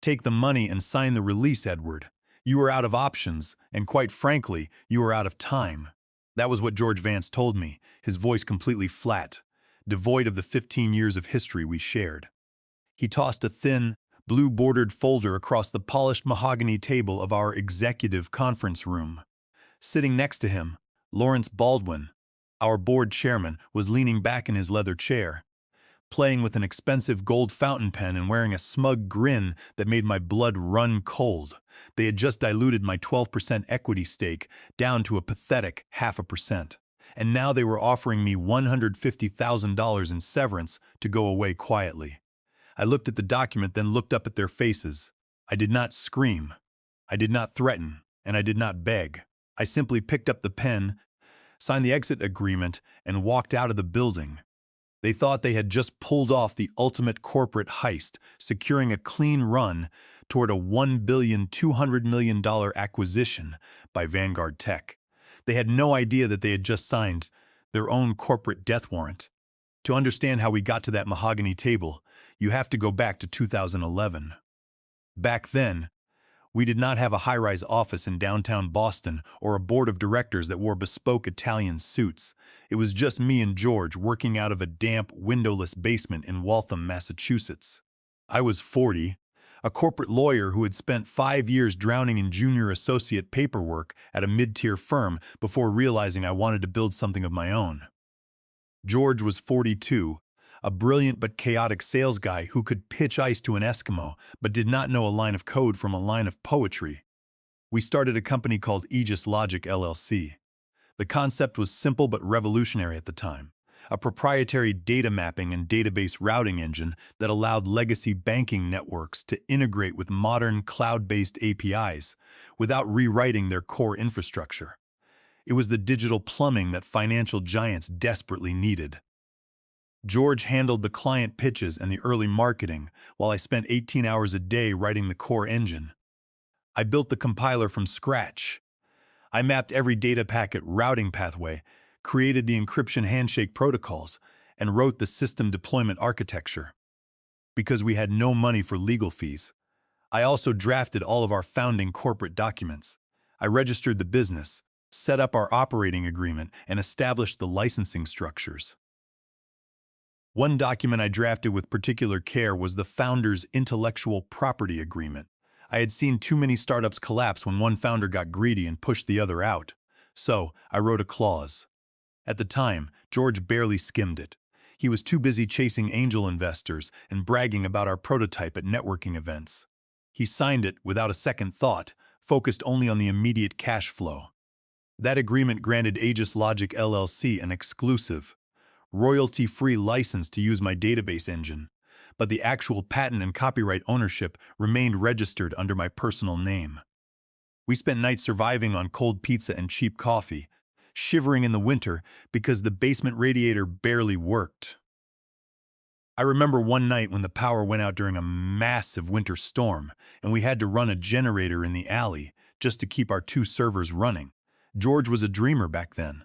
take the money and sign the release, Edward. You are out of options, and quite frankly, you are out of time." That was what George Vance told me, his voice completely flat, devoid of the 15 years of history we shared. He tossed a thin, blue-bordered folder across the polished mahogany table of our executive conference room. Sitting next to him, Lawrence Baldwin, our board chairman, was leaning back in his leather chair, playing with an expensive gold fountain pen and wearing a smug grin that made my blood run cold. They had just diluted my 12% equity stake down to a pathetic 0.5%, and now they were offering me $150,000 in severance to go away quietly. I looked at the document, then looked up at their faces. I did not scream, I did not threaten, and I did not beg. I simply picked up the pen, signed the exit agreement, and walked out of the building. They thought they had just pulled off the ultimate corporate heist, securing a clean run toward a $1.2 billion acquisition by Vanguard Tech. They had no idea that they had just signed their own corporate death warrant. To understand how we got to that mahogany table, you have to go back to 2011. Back then, we did not have a high-rise office in downtown Boston or a board of directors that wore bespoke Italian suits. It was just me and George working out of a damp, windowless basement in Waltham, Massachusetts. I was 40, a corporate lawyer who had spent 5 years drowning in junior associate paperwork at a mid-tier firm before realizing I wanted to build something of my own. George was 42, a brilliant but chaotic sales guy who could pitch ice to an Eskimo but did not know a line of code from a line of poetry. We started a company called Aegis Logic LLC. The concept was simple but revolutionary at the time, a proprietary data mapping and database routing engine that allowed legacy banking networks to integrate with modern cloud-based APIs without rewriting their core infrastructure. It was the digital plumbing that financial giants desperately needed. George handled the client pitches and the early marketing, while I spent 18 hours a day writing the core engine. I built the compiler from scratch. I mapped every data packet routing pathway, created the encryption handshake protocols, and wrote the system deployment architecture. Because we had no money for legal fees, I also drafted all of our founding corporate documents. I registered the business, set up our operating agreement, and established the licensing structures. One document I drafted with particular care was the founder's intellectual property agreement. I had seen too many startups collapse when one founder got greedy and pushed the other out. So, I wrote a clause. At the time, George barely skimmed it. He was too busy chasing angel investors and bragging about our prototype at networking events. He signed it without a second thought, focused only on the immediate cash flow. That agreement granted Aegis Logic LLC an exclusive, royalty-free license to use my database engine, but the actual patent and copyright ownership remained registered under my personal name. We spent nights surviving on cold pizza and cheap coffee, shivering in the winter because the basement radiator barely worked. I remember one night when the power went out during a massive winter storm, and we had to run a generator in the alley just to keep our 2 servers running. George was a dreamer back then,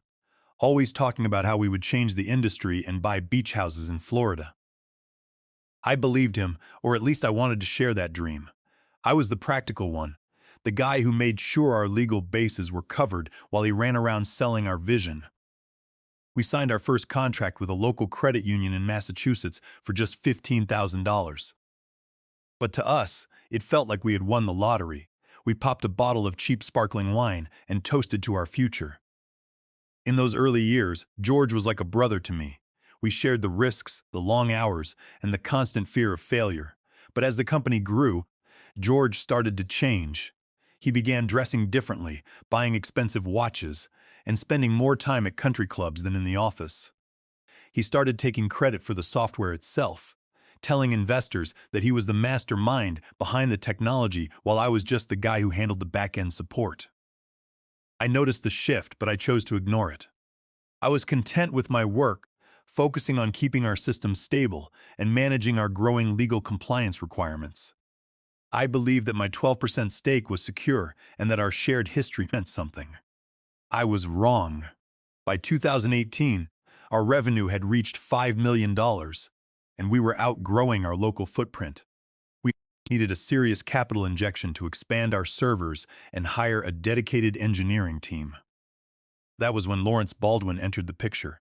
always talking about how we would change the industry and buy beach houses in Florida. I believed him, or at least I wanted to share that dream. I was the practical one, the guy who made sure our legal bases were covered while he ran around selling our vision. We signed our first contract with a local credit union in Massachusetts for just $15,000. But to us, it felt like we had won the lottery. We popped a bottle of cheap sparkling wine and toasted to our future. In those early years, George was like a brother to me. We shared the risks, the long hours, and the constant fear of failure. But as the company grew, George started to change. He began dressing differently, buying expensive watches, and spending more time at country clubs than in the office. He started taking credit for the software itself, telling investors that he was the mastermind behind the technology while I was just the guy who handled the back-end support. I noticed the shift, but I chose to ignore it. I was content with my work, focusing on keeping our systems stable and managing our growing legal compliance requirements. I believed that my 12% stake was secure and that our shared history meant something. I was wrong. By 2018, our revenue had reached $5 million, and we were outgrowing our local footprint. We needed a serious capital injection to expand our servers and hire a dedicated engineering team. That was when Lawrence Baldwin entered the picture.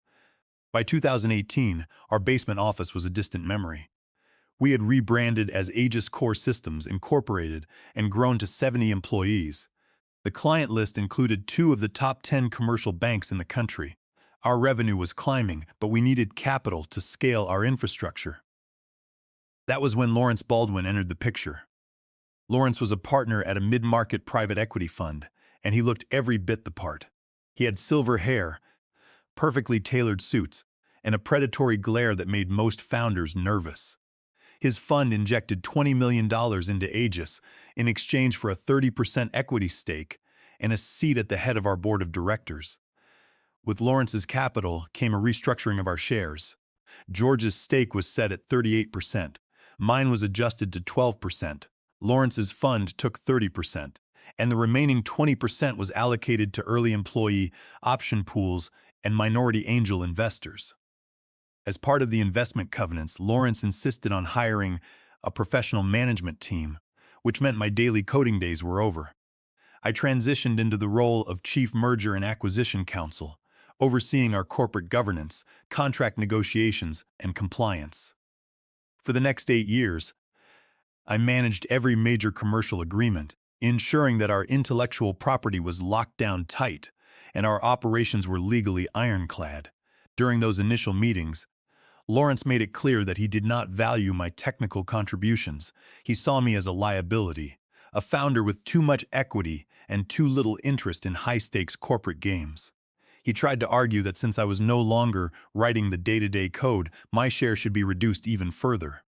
By 2018, our basement office was a distant memory. We had rebranded as Aegis Core Systems Incorporated and grown to 70 employees. The client list included 2 of the top 10 commercial banks in the country. Our revenue was climbing, but we needed capital to scale our infrastructure. That was when Lawrence Baldwin entered the picture. Lawrence was a partner at a mid-market private equity fund, and he looked every bit the part. He had silver hair, perfectly tailored suits, and a predatory glare that made most founders nervous. His fund injected $20 million into Aegis in exchange for a 30% equity stake and a seat at the head of our board of directors. With Lawrence's capital came a restructuring of our shares. George's stake was set at 38%. Mine was adjusted to 12%. Lawrence's fund took 30%, and the remaining 20% was allocated to early employee option pools and minority angel investors. As part of the investment covenants, Lawrence insisted on hiring a professional management team, which meant my daily coding days were over. I transitioned into the role of Chief Merger and Acquisition Counsel, overseeing our corporate governance, contract negotiations, and compliance. For the next 8 years, I managed every major commercial agreement, ensuring that our intellectual property was locked down tight and our operations were legally ironclad. During those initial meetings, Lawrence made it clear that he did not value my technical contributions. He saw me as a liability, a founder with too much equity and too little interest in high-stakes corporate games. He tried to argue that since I was no longer writing the day-to-day code, my share should be reduced even further.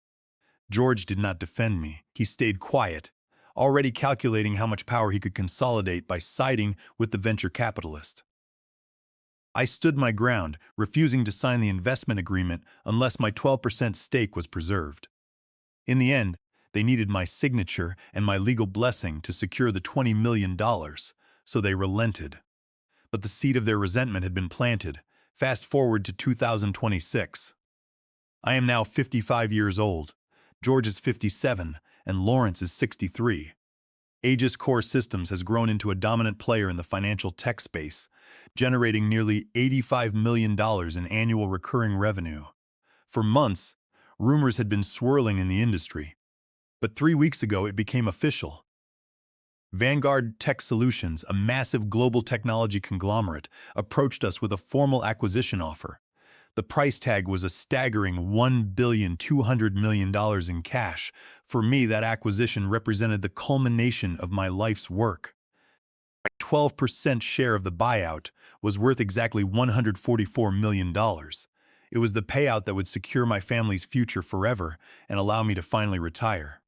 George did not defend me. He stayed quiet, already calculating how much power he could consolidate by siding with the venture capitalist. I stood my ground, refusing to sign the investment agreement unless my 12% stake was preserved. In the end, they needed my signature and my legal blessing to secure the $20 million, so they relented. But the seed of their resentment had been planted. Fast forward to 2026. I am now 55 years old. George is 57, and Lawrence is 63. Aegis Core Systems has grown into a dominant player in the financial tech space, generating nearly $85 million in annual recurring revenue. For months, rumors had been swirling in the industry, but 3 weeks ago it became official. Vanguard Tech Solutions, a massive global technology conglomerate, approached us with a formal acquisition offer. The price tag was a staggering $1.2 billion in cash. For me, that acquisition represented the culmination of my life's work. My 12% share of the buyout was worth exactly $144 million. It was the payout that would secure my family's future forever and allow me to finally retire.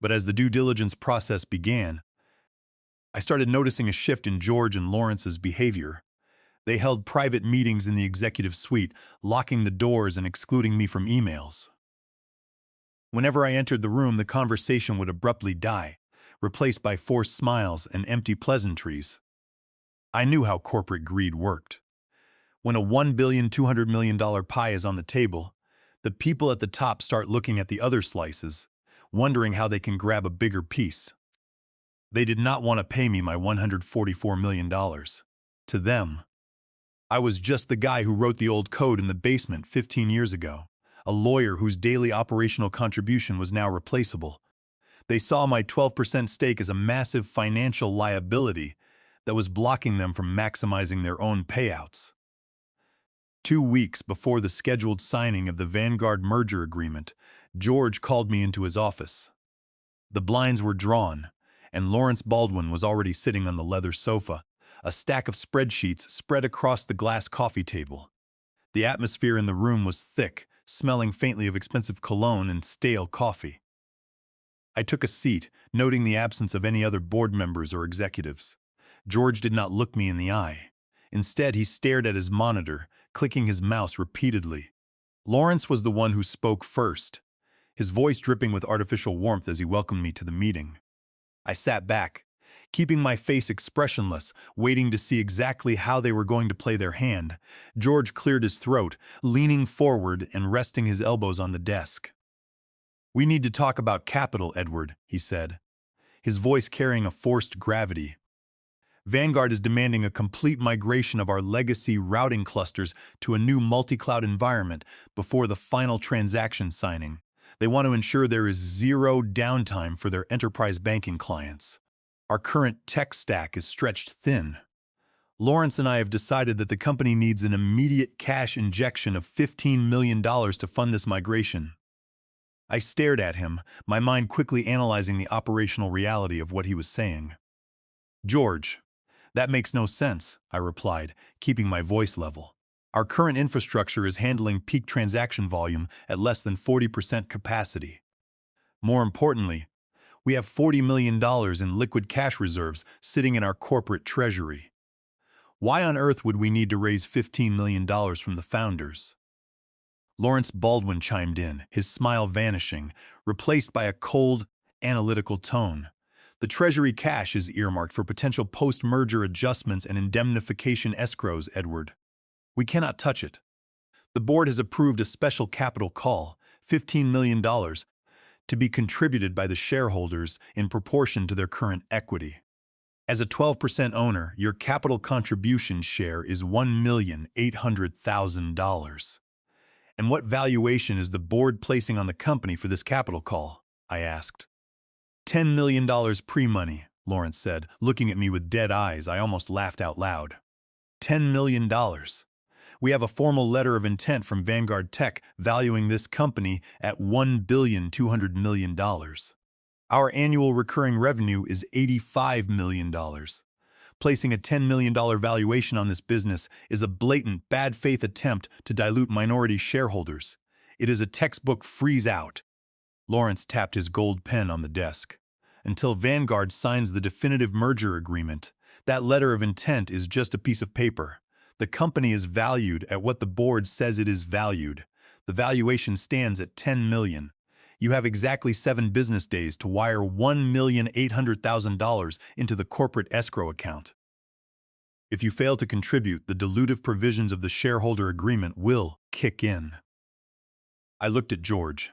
But as the due diligence process began, I started noticing a shift in George and Lawrence's behavior. They held private meetings in the executive suite, locking the doors and excluding me from emails. Whenever I entered the room, the conversation would abruptly die, replaced by forced smiles and empty pleasantries. I knew how corporate greed worked. When a $1.2 billion pie is on the table, the people at the top start looking at the other slices, wondering how they can grab a bigger piece. They did not want to pay me my $144 million. To them, I was just the guy who wrote the old code in the basement 15 years ago, a lawyer whose daily operational contribution was now replaceable. They saw my 12% stake as a massive financial liability that was blocking them from maximizing their own payouts. 2 weeks before the scheduled signing of the Vanguard merger agreement, George called me into his office. The blinds were drawn, and Lawrence Baldwin was already sitting on the leather sofa, a stack of spreadsheets spread across the glass coffee table. The atmosphere in the room was thick, smelling faintly of expensive cologne and stale coffee. I took a seat, noting the absence of any other board members or executives. George did not look me in the eye. Instead, he stared at his monitor, clicking his mouse repeatedly. Lawrence was the one who spoke first, his voice dripping with artificial warmth as he welcomed me to the meeting. I sat back, keeping my face expressionless, waiting to see exactly how they were going to play their hand. George cleared his throat, leaning forward and resting his elbows on the desk. "We need to talk about capital, Edward," he said, his voice carrying a forced gravity. "Vanguard is demanding a complete migration of our legacy routing clusters to a new multi-cloud environment before the final transaction signing. They want to ensure there is zero downtime for their enterprise banking clients. Our current tech stack is stretched thin. Lawrence and I have decided that the company needs an immediate cash injection of $15 million to fund this migration." I stared at him, my mind quickly analyzing the operational reality of what he was saying. "George, that makes no sense," I replied, keeping my voice level. "Our current infrastructure is handling peak transaction volume at less than 40% capacity. More importantly, we have $40 million in liquid cash reserves sitting in our corporate treasury. Why on earth would we need to raise $15 million from the founders?" Lawrence Baldwin chimed in, his smile vanishing, replaced by a cold, analytical tone. "The treasury cash is earmarked for potential post-merger adjustments and indemnification escrows, Edward. We cannot touch it. The board has approved a special capital call, $15 million, to be contributed by the shareholders in proportion to their current equity. As a 12% owner, your capital contribution share is $1,800,000. And what valuation is the board placing on the company for this capital call?" I asked. $10 million pre-money, Lawrence said, looking at me with dead eyes. I almost laughed out loud. $10 million. We have a formal letter of intent from Vanguard Tech valuing this company at $1,200 million. Our annual recurring revenue is $85 million. Placing a $10 million valuation on this business is a blatant, bad faith attempt to dilute minority shareholders. It is a textbook freeze-out. Lawrence tapped his gold pen on the desk. "Until Vanguard signs the definitive merger agreement, that letter of intent is just a piece of paper. The company is valued at what the board says it is valued. The valuation stands at $10 million. You have exactly 7 business days to wire $1,800,000 into the corporate escrow account. If you fail to contribute, the dilutive provisions of the shareholder agreement will kick in." I looked at George.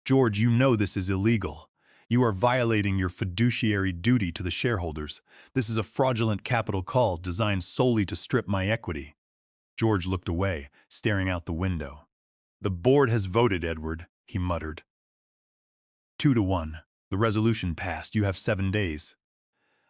"George, you know this is illegal. You are violating your fiduciary duty to the shareholders. This is a fraudulent capital call designed solely to strip my equity." George looked away, staring out the window. "The board has voted, Edward," he muttered. 2-1. The resolution passed. You have 7 days.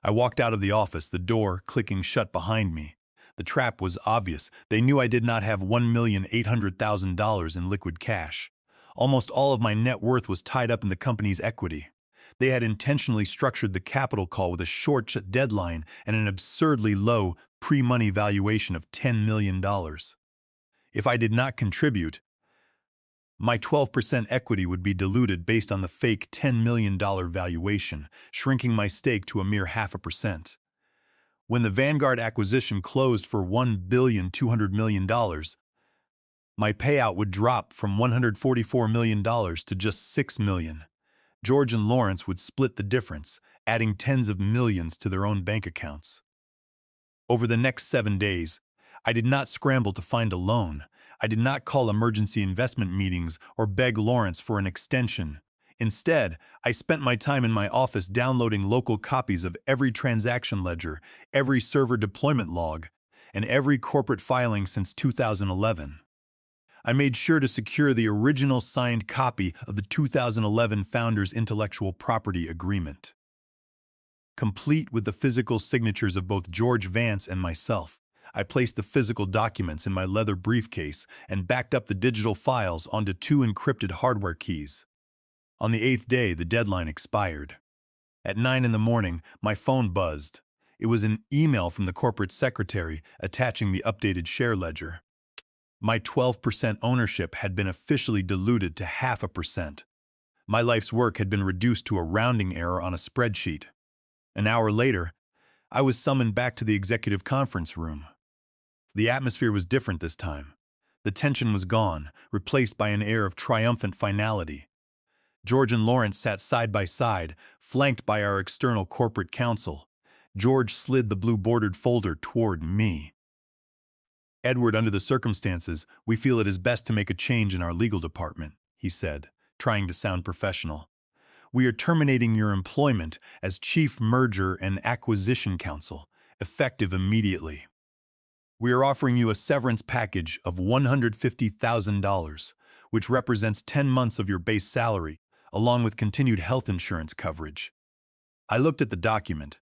I walked out of the office, the door clicking shut behind me. The trap was obvious. They knew I did not have $1,800,000 in liquid cash. Almost all of my net worth was tied up in the company's equity. They had intentionally structured the capital call with a short deadline and an absurdly low pre-money valuation of $10 million. If I did not contribute, my 12% equity would be diluted based on the fake $10 million valuation, shrinking my stake to a mere 0.5%. When the Vanguard acquisition closed for $1,200 million, my payout would drop from $144 million to just $6 million. George and Lawrence would split the difference, adding tens of millions to their own bank accounts. Over the next 7 days, I did not scramble to find a loan. I did not call emergency investment meetings or beg Lawrence for an extension. Instead, I spent my time in my office downloading local copies of every transaction ledger, every server deployment log, and every corporate filing since 2011. I made sure to secure the original signed copy of the 2011 Founders Intellectual Property Agreement, complete with the physical signatures of both George Vance and myself. I placed the physical documents in my leather briefcase and backed up the digital files onto 2 encrypted hardware keys. On the 8th day, the deadline expired. At 9 in the morning, my phone buzzed. It was an email from the corporate secretary attaching the updated share ledger. My 12% ownership had been officially diluted to 0.5%. My life's work had been reduced to a rounding error on a spreadsheet. An hour later, I was summoned back to the executive conference room. The atmosphere was different this time. The tension was gone, replaced by an air of triumphant finality. George and Lawrence sat side by side, flanked by our external corporate counsel. George slid the blue-bordered folder toward me. "Edward, under the circumstances, we feel it is best to make a change in our legal department," he said, trying to sound professional. We are terminating your employment as Chief Merger and Acquisition Counsel, effective immediately. We are offering you a severance package of $150,000, which represents 10 months of your base salary, along with continued health insurance coverage. I looked at the document.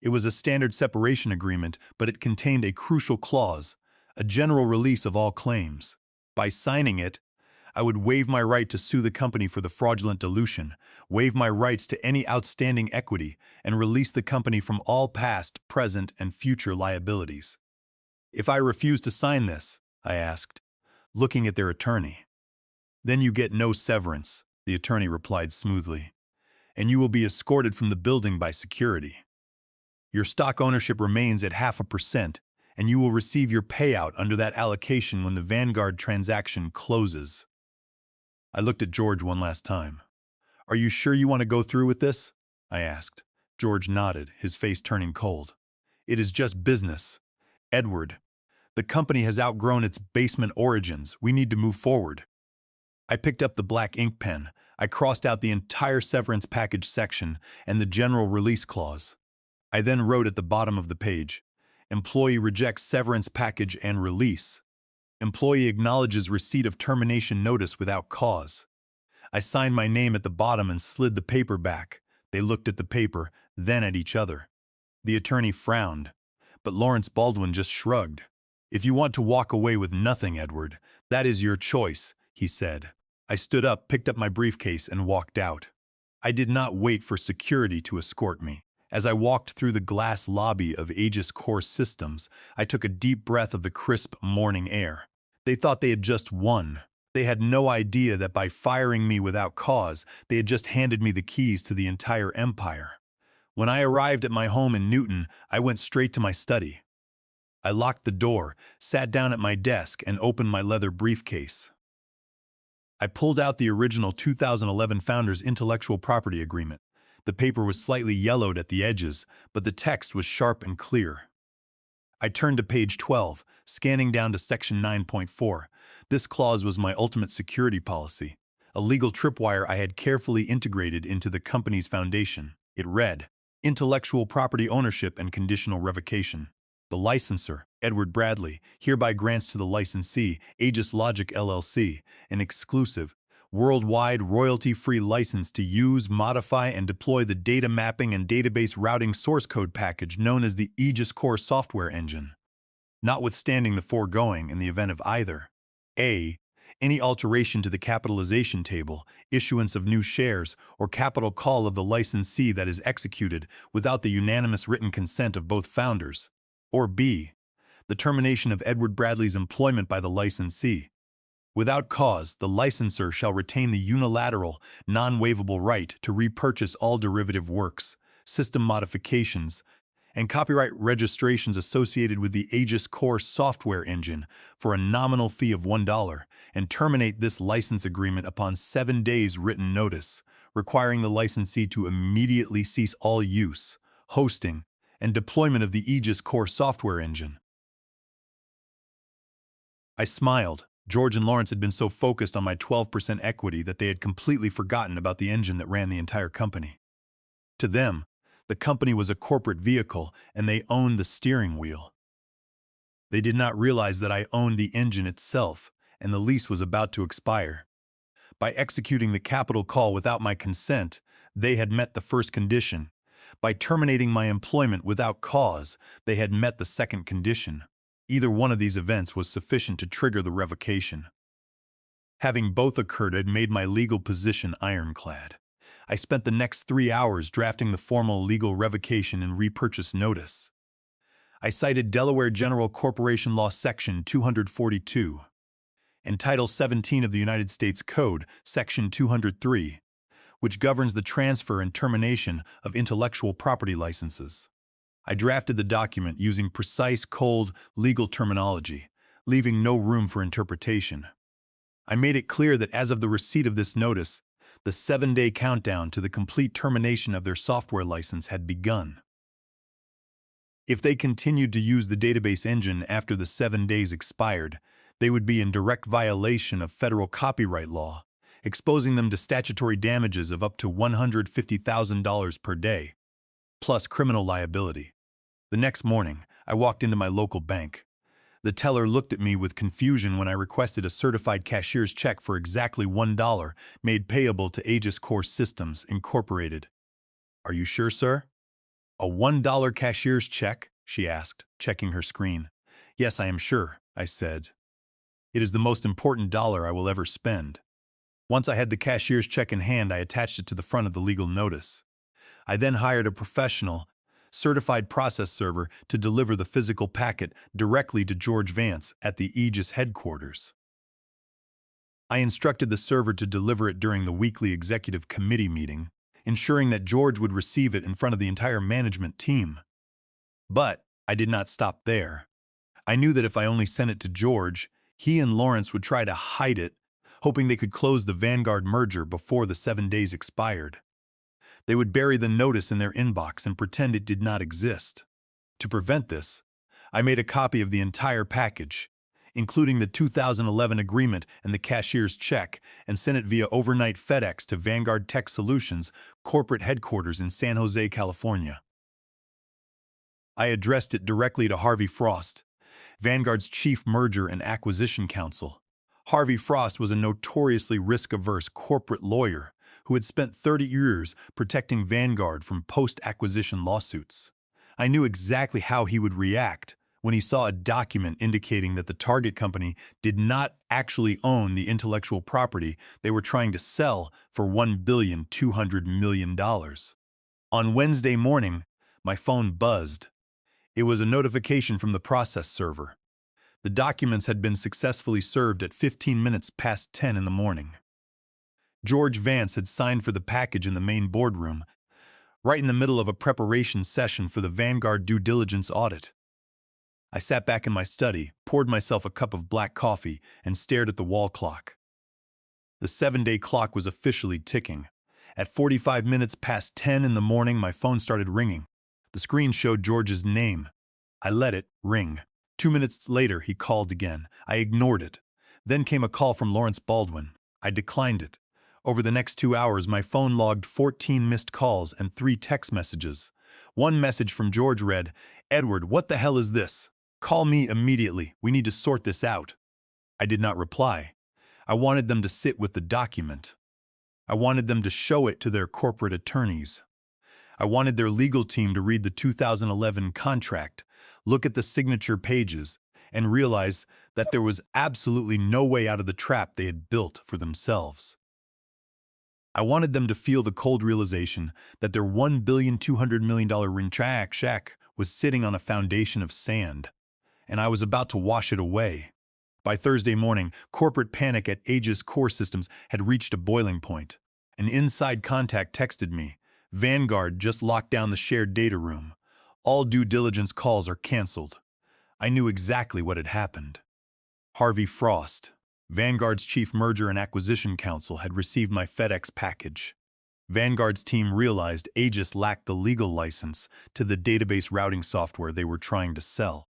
It was a standard separation agreement, but it contained a crucial clause, a general release of all claims. By signing it, I would waive my right to sue the company for the fraudulent dilution, waive my rights to any outstanding equity, and release the company from all past, present, and future liabilities. If I refuse to sign this, I asked, looking at their attorney. Then you get no severance, the attorney replied smoothly, and you will be escorted from the building by security. Your stock ownership remains at 0.5%, and you will receive your payout under that allocation when the Vanguard transaction closes. I looked at George one last time. Are you sure you want to go through with this? I asked. George nodded, his face turning cold. It is just business. Edward, the company has outgrown its basement origins. We need to move forward. I picked up the black ink pen. I crossed out the entire severance package section and the general release clause. I then wrote at the bottom of the page, employee rejects severance package and release. Employee acknowledges receipt of termination notice without cause. I signed my name at the bottom and slid the paper back. They looked at the paper, then at each other. The attorney frowned, but Lawrence Baldwin just shrugged. If you want to walk away with nothing, Edward, that is your choice, he said. I stood up, picked up my briefcase, and walked out. I did not wait for security to escort me. As I walked through the glass lobby of Aegis Core Systems, I took a deep breath of the crisp morning air. They thought they had just won. They had no idea that by firing me without cause, they had just handed me the keys to the entire empire. When I arrived at my home in Newton, I went straight to my study. I locked the door, sat down at my desk, and opened my leather briefcase. I pulled out the original 2011 Founders Intellectual Property Agreement. The paper was slightly yellowed at the edges, but the text was sharp and clear. I turned to page 12, scanning down to section 9.4. This clause was my ultimate security policy, a legal tripwire I had carefully integrated into the company's foundation. It read, Intellectual Property Ownership and Conditional Revocation. The licensor, Edward Bradley, hereby grants to the licensee, Aegis Logic LLC, an exclusive, worldwide royalty-free license to use, modify, and deploy the data mapping and database routing source code package known as the Aegis Core software engine. Notwithstanding the foregoing in the event of either a. Any alteration to the capitalization table, issuance of new shares, or capital call of the licensee that is executed without the unanimous written consent of both founders, or b. The termination of Edward Bradley's employment by the licensee. Without cause, the licensor shall retain the unilateral, non-waivable right to repurchase all derivative works, system modifications, and copyright registrations associated with the Aegis Core software engine for a nominal fee of $1 and terminate this license agreement upon 7 days written notice, requiring the licensee to immediately cease all use, hosting, and deployment of the Aegis Core software engine. I smiled. George and Lawrence had been so focused on my 12% equity that they had completely forgotten about the engine that ran the entire company. To them, the company was a corporate vehicle and they owned the steering wheel. They did not realize that I owned the engine itself and the lease was about to expire. By executing the capital call without my consent, they had met the first condition. By terminating my employment without cause, they had met the second condition. Either one of these events was sufficient to trigger the revocation. Having both occurred had made my legal position ironclad. I spent the next 3 hours drafting the formal legal revocation and repurchase notice. I cited Delaware General Corporation Law Section 242 and Title 17 of the United States Code, Section 203, which governs the transfer and termination of intellectual property licenses. I drafted the document using precise, cold, legal terminology, leaving no room for interpretation. I made it clear that as of the receipt of this notice, the 7-day countdown to the complete termination of their software license had begun. If they continued to use the database engine after the 7 days expired, they would be in direct violation of federal copyright law, exposing them to statutory damages of up to $150,000 per day, plus criminal liability. The next morning, I walked into my local bank. The teller looked at me with confusion when I requested a certified cashier's check for exactly $1 made payable to Aegis Core Systems, Incorporated. "Are you sure, sir?" "A $1 cashier's check?" she asked, checking her screen. "Yes, I am sure," I said. "It is the most important dollar I will ever spend." Once I had the cashier's check in hand, I attached it to the front of the legal notice. I then hired a professional, certified process server to deliver the physical packet directly to George Vance at the Aegis headquarters. I instructed the server to deliver it during the weekly executive committee meeting, ensuring that George would receive it in front of the entire management team. But I did not stop there. I knew that if I only sent it to George, he and Lawrence would try to hide it, hoping they could close the Vanguard merger before the 7 days expired. They would bury the notice in their inbox and pretend it did not exist. To prevent this, I made a copy of the entire package, including the 2011 agreement and the cashier's check, and sent it via overnight FedEx to Vanguard Tech Solutions corporate headquarters in San Jose, California. I addressed it directly to Harvey Frost, Vanguard's chief merger and acquisition counsel. Harvey Frost was a notoriously risk-averse corporate lawyer who had spent 30 years protecting Vanguard from post-acquisition lawsuits. I knew exactly how he would react when he saw a document indicating that the target company did not actually own the intellectual property they were trying to sell for $1,200,000,000. On Wednesday morning, my phone buzzed. It was a notification from the process server. The documents had been successfully served at 15 minutes past 10 in the morning. George Vance had signed for the package in the main boardroom, right in the middle of a preparation session for the Vanguard due diligence audit. I sat back in my study, poured myself a cup of black coffee, and stared at the wall clock. The 7-day clock was officially ticking. At 45 minutes past 10 in the morning, my phone started ringing. The screen showed George's name. I let it ring. 2 minutes later, he called again. I ignored it. Then came a call from Lawrence Baldwin. I declined it. Over the next 2 hours, my phone logged 14 missed calls and 3 text messages. One message from George read, "Edward, what the hell is this? Call me immediately. We need to sort this out." I did not reply. I wanted them to sit with the document. I wanted them to show it to their corporate attorneys. I wanted their legal team to read the 2011 contract, look at the signature pages, and realize that there was absolutely no way out of the trap they had built for themselves. I wanted them to feel the cold realization that their $1,200,000,000 ring shack was sitting on a foundation of sand, and I was about to wash it away. By Thursday morning, corporate panic at Aegis Core Systems had reached a boiling point. An inside contact texted me, "Vanguard just locked down the shared data room. All due diligence calls are canceled." I knew exactly what had happened. Harvey Frost, Vanguard's chief merger and acquisition counsel, had received my FedEx package. Vanguard's team realized Aegis lacked the legal license to the database routing software they were trying to sell.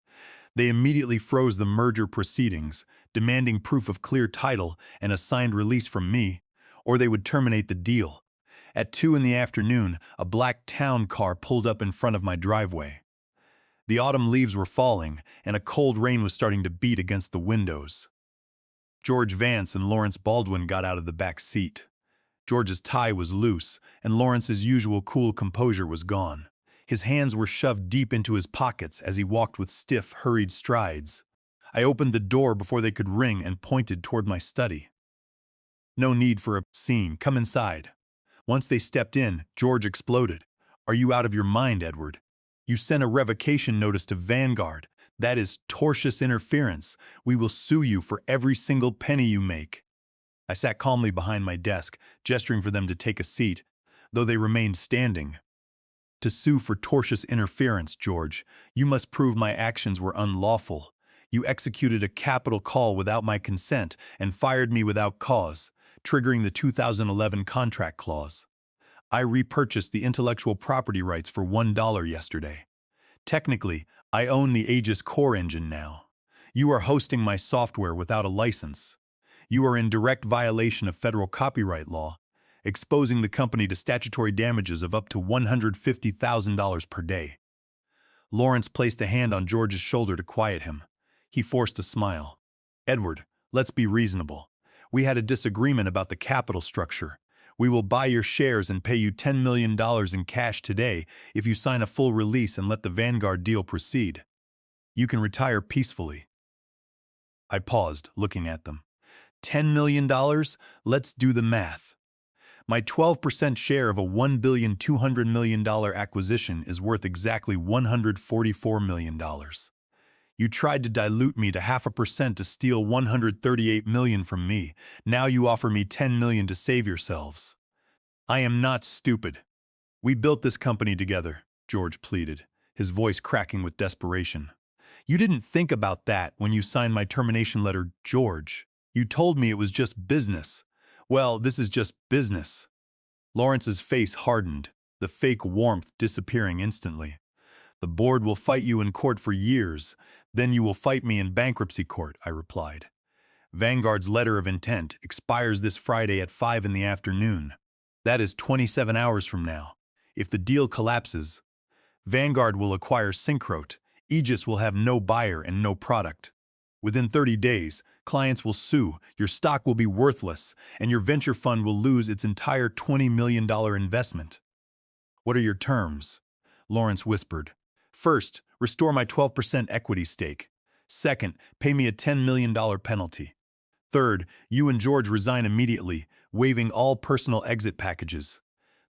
They immediately froze the merger proceedings, demanding proof of clear title and a signed release from me, or they would terminate the deal. At 2 in the afternoon, a black town car pulled up in front of my driveway. The autumn leaves were falling, and a cold rain was starting to beat against the windows. George Vance and Lawrence Baldwin got out of the back seat. George's tie was loose, and Lawrence's usual cool composure was gone. His hands were shoved deep into his pockets as he walked with stiff, hurried strides. I opened the door before they could ring and pointed toward my study. "No need for a scene. Come inside." Once they stepped in, George exploded. "Are you out of your mind, Edward? You sent a revocation notice to Vanguard. That is tortious interference. We will sue you for every single penny you make." I sat calmly behind my desk, gesturing for them to take a seat, though they remained standing. "To sue for tortious interference, George, you must prove my actions were unlawful. You executed a capital call without my consent and fired me without cause, triggering the 2011 contract clause. I repurchased the intellectual property rights for $1 yesterday. Technically, I own the Aegis Core engine now. You are hosting my software without a license. You are in direct violation of federal copyright law, exposing the company to statutory damages of up to $150,000 per day. Lawrence placed a hand on George's shoulder to quiet him. He forced a smile. Edward, let's be reasonable. We had a disagreement about the capital structure. We will buy your shares and pay you $10 million in cash today if you sign a full release and let the Vanguard deal proceed. You can retire peacefully. I paused, looking at them. $10 million? Let's do the math. My 12% share of a $1.2 billion acquisition is worth exactly $144 million. You tried to dilute me to 0.5% to steal $138 million from me. Now you offer me $10 million to save yourselves. I am not stupid. We built this company together, George pleaded, his voice cracking with desperation. You didn't think about that when you signed my termination letter, George. You told me it was just business. Well, this is just business. Lawrence's face hardened, the fake warmth disappearing instantly. The board will fight you in court for years, then you will fight me in bankruptcy court, I replied. Vanguard's letter of intent expires this Friday at 5 in the afternoon. That is 27 hours from now. If the deal collapses, Vanguard will acquire Syncrote, Aegis will have no buyer and no product. Within 30 days, clients will sue, your stock will be worthless, and your venture fund will lose its entire $20 million investment. What are your terms? Lawrence whispered. First, restore my 12% equity stake. Second, pay me a $10 million penalty. Third, you and George resign immediately, waiving all personal exit packages.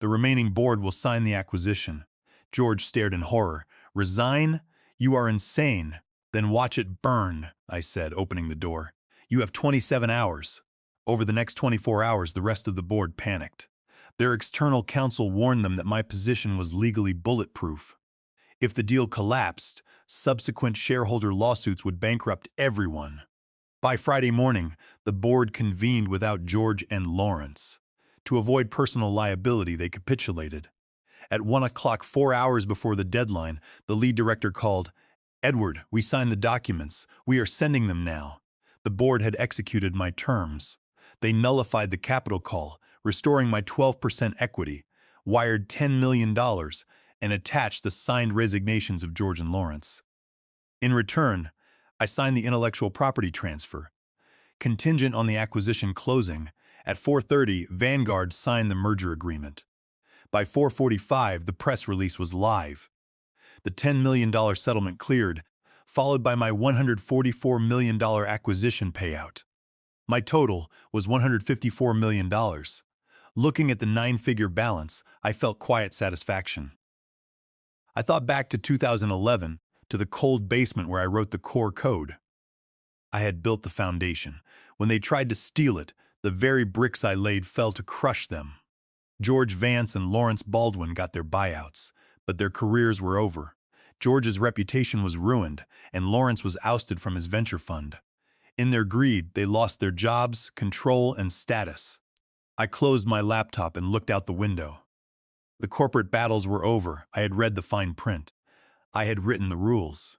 The remaining board will sign the acquisition. George stared in horror. Resign? You are insane. Then watch it burn, I said, opening the door. You have 27 hours. Over the next 24 hours, the rest of the board panicked. Their external counsel warned them that my position was legally bulletproof. If the deal collapsed, subsequent shareholder lawsuits would bankrupt everyone. By Friday morning, the board convened without George and Lawrence. To avoid personal liability, they capitulated. At 1 o'clock, 4 hours before the deadline, the lead director called, Edward, we signed the documents. We are sending them now. The board had executed my terms. They nullified the capital call, restoring my 12% equity, wired $10 million, and attached the signed resignations of George and Lawrence. In return, I signed the intellectual property transfer. Contingent on the acquisition closing, at 4:30, Vanguard signed the merger agreement. By 4:45, the press release was live. The $10 million settlement cleared, followed by my $144 million acquisition payout. My total was $154 million. Looking at the 9-figure balance, I felt quiet satisfaction. I thought back to 2011, to the cold basement where I wrote the core code. I had built the foundation. When they tried to steal it, the very bricks I laid fell to crush them. George Vance and Lawrence Baldwin got their buyouts, but their careers were over. George's reputation was ruined, and Lawrence was ousted from his venture fund. In their greed, they lost their jobs, control, and status. I closed my laptop and looked out the window. The corporate battles were over. I had read the fine print. I had written the rules.